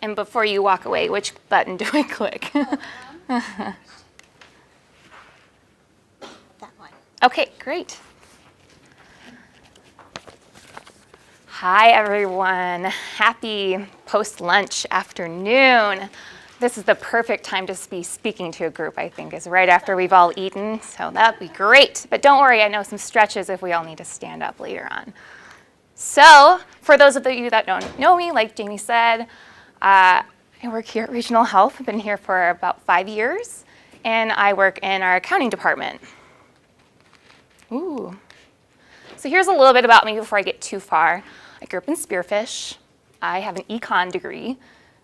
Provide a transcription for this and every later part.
And before you walk away, which button do I click? That one. Okay, great. Hi, everyone. Happy post-lunch afternoon. This is the perfect time to be speaking to a group, I think, is right after we've all eaten, so that'd be great. But don't worry, I know some stretches if we all need to stand up later on. So, for those of you that don't know me, like Jamie said, I work here at Regional Health. I've been here for about 5 years, and I work in our accounting department. Ooh. So here's a little bit about me before I get too far. I grew up in Spearfish. I have an econ degree,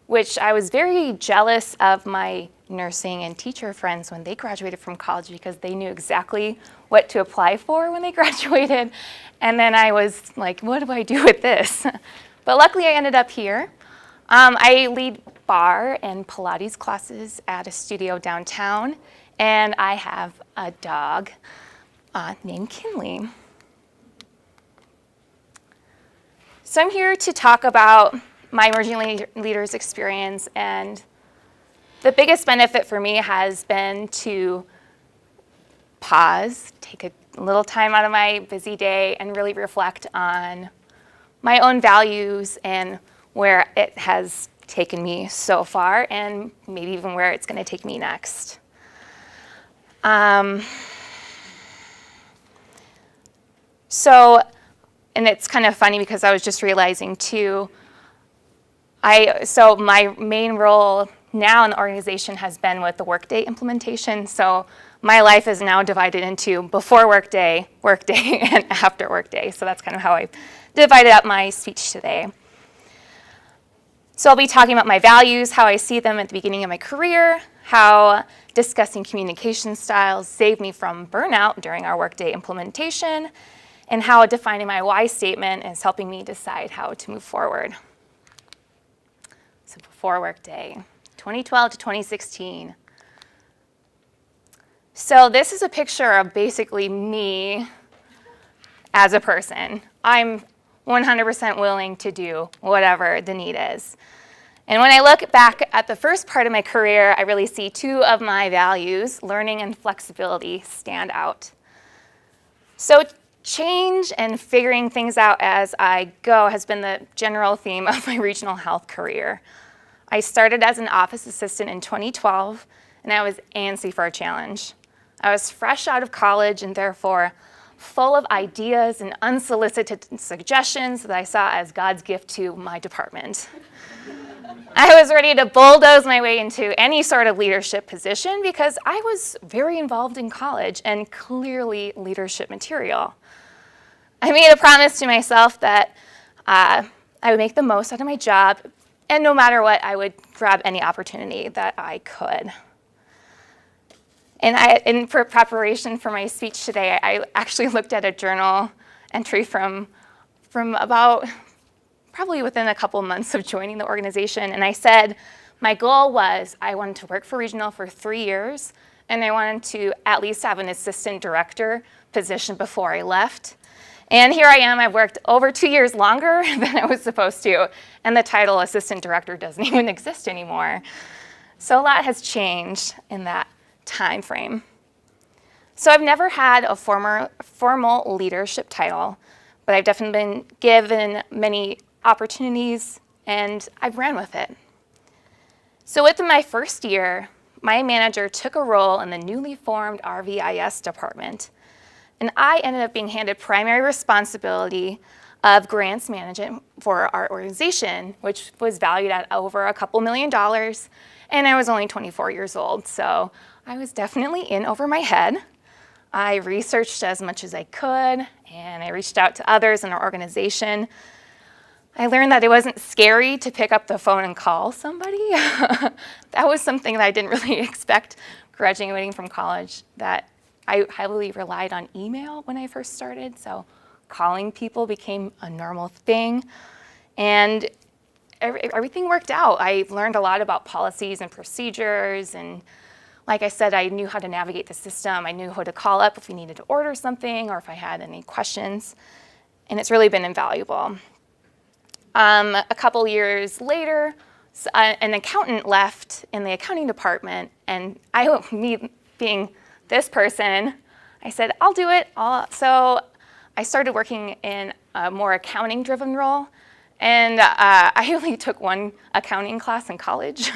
which I was very jealous of my nursing and teacher friends when they graduated from college because they knew exactly what to apply for when they graduated. And then I was like, what do I do with this? But luckily I ended up here. I lead bar and Pilates classes at a studio downtown, and I have a dog named Kinley. So I'm here to talk about my emerging leaders experience, and the biggest benefit for me has been to pause, take a little time out of my busy day, and really reflect on my own values and where it has taken me so far, and maybe even where it's going to take me next. And it's kind of funny because I was just realizing too, so my main role now in the organization has been with the Workday implementation. So my life is now divided into before Workday, and after Workday. So that's kind of how I divided up my speech today. So I'll be talking about my values, how I see them at the beginning of my career, how discussing communication styles saved me from burnout during our Workday implementation, and how defining my why statement is helping me decide how to move forward. So before Workday, 2012 to 2016. So this is a picture of basically me as a person. I'm 100% willing to do whatever the need is. And when I look back at the first part of my career, I really see two of my values, learning and flexibility, stand out. So change and figuring things out as I go has been the general theme of my regional health career. I started as an office assistant in 2012, and I was antsy for a challenge. I was fresh out of college and therefore full of ideas and unsolicited suggestions that I saw as God's gift to my department. I was ready to bulldoze my way into any sort of leadership position because I was very involved in college and clearly leadership material. I made a promise to myself that I would make the most out of my job, and no matter what, I would grab any opportunity that I could. And in preparation for my speech today, I actually looked at a journal entry from about probably within a couple months of joining the organization. And I said, my goal was I wanted to work for Regional for 3 years, and I wanted to at least have an assistant director position before I left. And here I am, I've worked over 2 years longer than I was supposed to, and the title assistant director doesn't even exist anymore. So a lot has changed in that time frame. So I've never had a formal leadership title, but I've definitely been given many opportunities, and I've ran with it. So within my first year, my manager took a role in the newly formed RVIS department, and I ended up being handed primary responsibility of grants management for our organization, which was valued at over a couple $1 million, and I was only 24 years old, so I was definitely in over my head. I researched as much as I could, and I reached out to others in our organization. I learned that it wasn't scary to pick up the phone and call somebody. That was something that I didn't really expect graduating from college, that I heavily relied on email when I first started, so calling people became a normal thing, and everything worked out. I learned a lot about policies and procedures, and like I said, I knew how to navigate the system. I knew who to call up if we needed to order something or if I had any questions, and it's really been invaluable. A couple years later, an accountant left in the accounting department, and me being this person, I said, I'll do it. So I started working in a more accounting-driven role, and I only took one accounting class in college.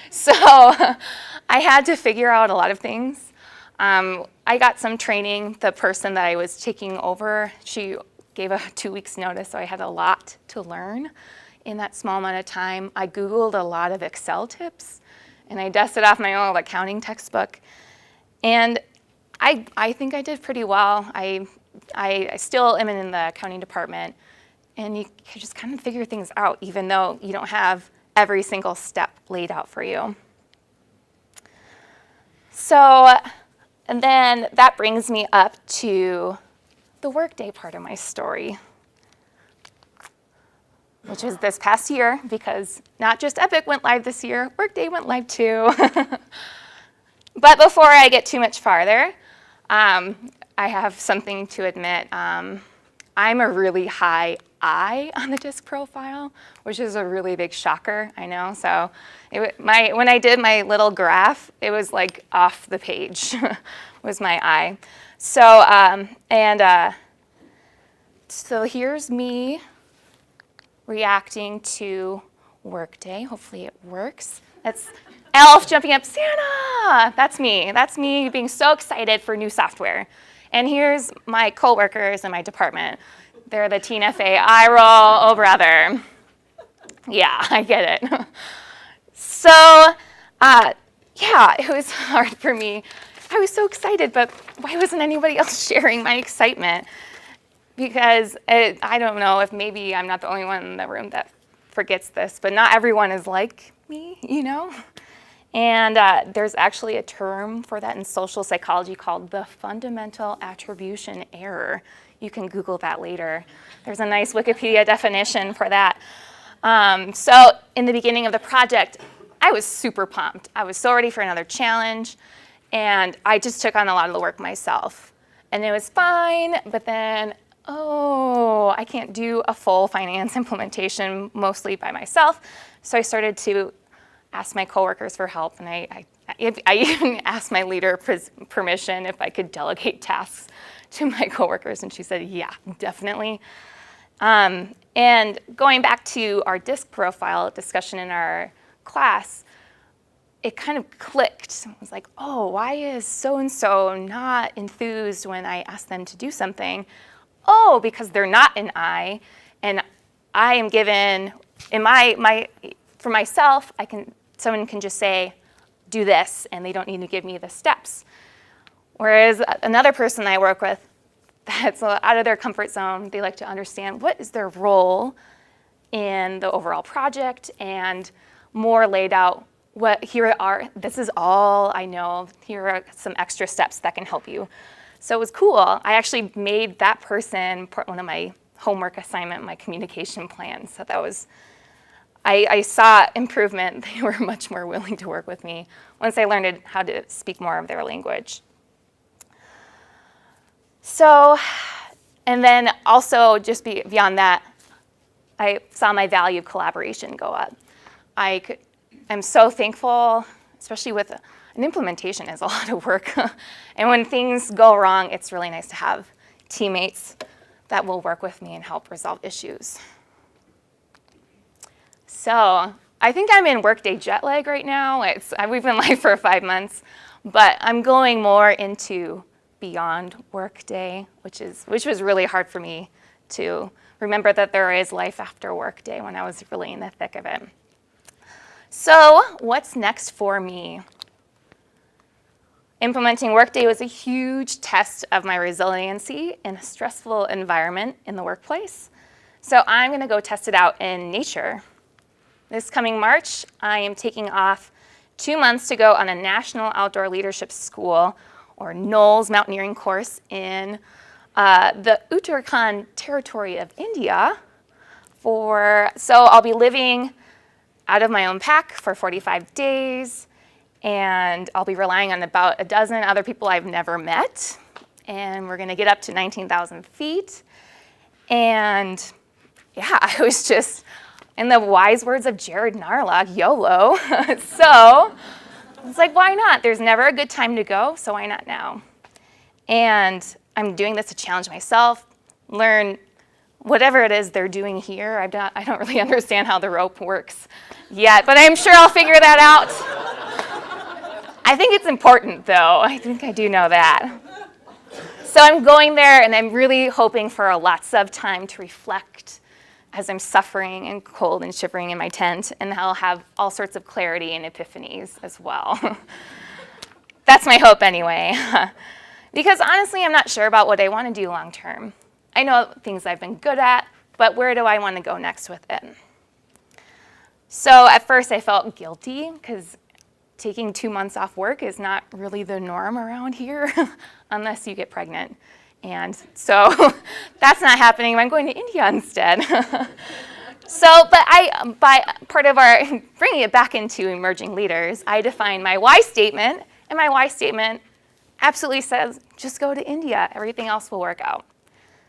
So I had to figure out a lot of things. I got some training. The person that I was taking over, she gave a 2 weeks notice, so I had a lot to learn in that small amount of time. I Googled a lot of Excel tips, and I dusted off my old accounting textbook. And I think I did pretty well. I still am in the accounting department, and you can just kind of figure things out, even though you don't have every single step laid out for you. So, and then that brings me up to the Workday part of my story, which is this past year, because not just Epic went live this year, Workday went live too. But before I get too much farther, I have something to admit. I'm a really high I on the DISC profile, which is a really big shocker, I know. So when I did my little graph, it was like off the page was my I. So, so here's me reacting to Workday. Hopefully it works. That's Elf jumping up, Santa! That's me. That's me being so excited for new software. And here's my coworkers in my department. They're the Tina Fey eye roll, oh brother. Yeah, I get it. So, yeah, it was hard for me. I was so excited, but why wasn't anybody else sharing my excitement? Because I don't know if maybe I'm not the only one in the room that forgets this, but not everyone is like me, you know? And there's actually a term for that in social psychology called the fundamental attribution error. You can Google that later. There's a nice Wikipedia definition for that. So in the beginning of the project, I was super pumped. I was so ready for another challenge, and I just took on a lot of the work myself. And it was fine, but then, oh, I can't do a full finance implementation mostly by myself. So I started to ask my coworkers for help, and I even asked my leader permission if I could delegate tasks to my coworkers, and she said, yeah, definitely. And going back to our DISC profile discussion in our class, it kind of clicked. I was like, oh, why is so-and-so not enthused when I ask them to do something? Oh, because they're not an I, and I am given, for myself, someone can just say, do this, and they don't need to give me the steps. Whereas another person I work with that's out of their comfort zone, they like to understand what is their role in the overall project and more laid out this is all I know, here are some extra steps that can help you. So it was cool. I actually made that person one of my homework assignment, my communication plan. So that was, I saw improvement. They were much more willing to work with me once I learned how to speak more of their language. So, and then also just beyond that, I saw my value of collaboration go up. I'm so thankful, especially with an implementation is a lot of work. And when things go wrong, it's really nice to have teammates that will work with me and help resolve issues. So I think I'm in Workday jet lag right now. We've been live for 5 months, but I'm going more into beyond Workday, which was really hard for me to remember that there is life after Workday when I was really in the thick of it. So what's next for me? Implementing Workday was a huge test of my resiliency in a stressful environment in the workplace. So I'm going to go test it out in nature. This coming March, I am taking off 2 months to go on a National Outdoor Leadership School, or NOLS mountaineering course in the Uttarakhand territory of India. So I'll be living out of my own pack for 45 days, and I'll be relying on about a dozen other people I've never met. And we're gonna get up to 19,000 feet. And yeah, In the wise words of Jared Narlock, YOLO. So it's like, why not? There's never a good time to go, so why not now? And I'm doing this to challenge myself, learn whatever it is they're doing here. I don't really understand how the rope works yet, but I'm sure I'll figure that out. I think it's important, though. I think I do know that. So I'm going there, and I'm really hoping for lots of time to reflect as I'm suffering and cold and shivering in my tent, and I'll have all sorts of clarity and epiphanies as well. That's my hope anyway. Because honestly, I'm not sure about what I want to do long term. I know things I've been good at, but where do I want to go next with it? So at first I felt guilty because taking 2 months off work is not really the norm around here unless you get pregnant. And so that's not happening. I'm going to India instead. But by part of our bringing it back into emerging leaders, I define my why statement, and my why statement absolutely says, just go to India. Everything else will work out.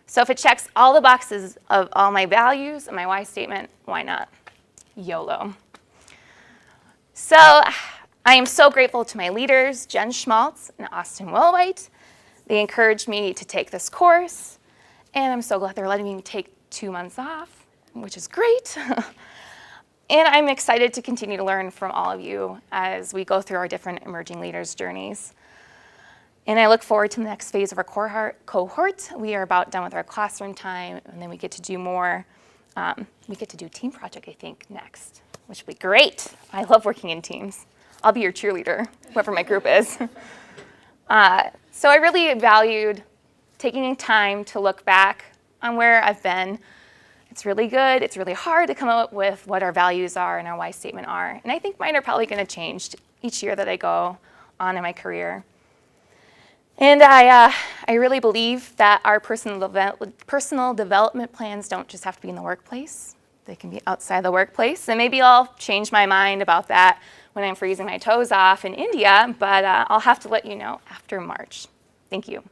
So if it checks all the boxes of all my values and my why statement, why not? YOLO. So I am so grateful to my leaders, Jen Schmaltz and Austin Willwhite. They encouraged me to take this course, and I'm so glad they're letting me take 2 months off, which is great. And I'm excited to continue to learn from all of you as we go through our different emerging leaders' journeys. And I look forward to the next phase of our cohort. We are about done with our classroom time, and then we get to do more. We get to do team project, I think, next, which will be great. I love working in teams. I'll be your cheerleader, whoever my group is. So I really valued taking time to look back on where I've been. It's really good. It's really hard to come up with what our values are and our why statement are. And I think mine are probably going to change each year that I go on in my career. And I really believe that our personal development plans don't just have to be in the workplace. They can be outside the workplace. And maybe I'll change my mind about that when I'm freezing my toes off in India, but I'll have to let you know after March. Thank you.